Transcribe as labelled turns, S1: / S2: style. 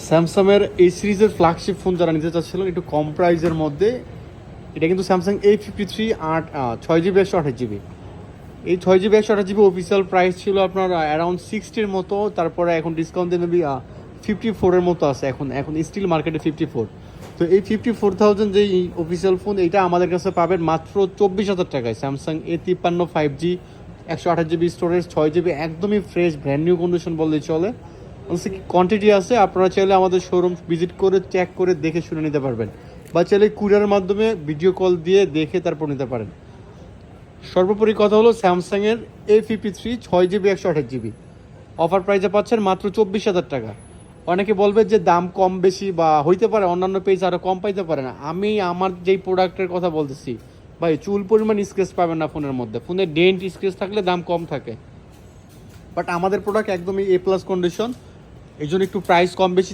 S1: স্যামসাংয়ের এই সিরিজের ফ্ল্যাগশিপ ফোন যারা নিতে চাচ্ছিলেন একটু কম প্রাইসের মধ্যে, এটা কিন্তু স্যামসাং A53 6GB 128GB। এই 6GB 128GB অফিসিয়াল প্রাইস ছিল আপনার অ্যারাউন্ড 60-র মতো, তারপরে এখন ডিসকাউন্ট দিয়ে মেবি 54-এর মতো আছে। এখন স্টিল মার্কেটে 54। তো এই 54,000 যে অফিসিয়াল ফোন, এইটা আমাদের কাছে পাবেন মাত্র 24,000 টাকায়। Samsung A53 5G 128GB storage 6GB, একদমই ফ্রেশ ব্র্যান্ড নিউ কন্ডিশন বললেই চলে। কোয়ান্টিটি আছে, আপনারা চাইলে আমাদের শোরুম ভিজিট করে চেক করে দেখে শুনে নিতে পারবেন, বা চাইলে কুরিয়ারের মাধ্যমে ভিডিও কল দিয়ে দেখে তারপর নিতে পারেন। সর্বোপরি কথা হলো স্যামসাংয়ের A53 6GB 128GB অফার প্রাইসে পাচ্ছেন মাত্র 24,000 টাকা। অনেকে বলবে যে দাম কম বেশি বা হইতে পারে, অন্যান্য পেজ আরও কম পাইতে পারে না। আমি আমার যেই প্রোডাক্টের কথা বলতেছি ভাই, চুল পরিমাণ স্ক্র্যাচ পাবেন না ফোনের মধ্যে। ফোনে ডেন্ট স্ক্র্যাচ থাকলে দাম কম থাকে, বাট আমাদের প্রোডাক্ট একদমই A+ কন্ডিশন, এই জন্য একটু প্রাইস কম বেশি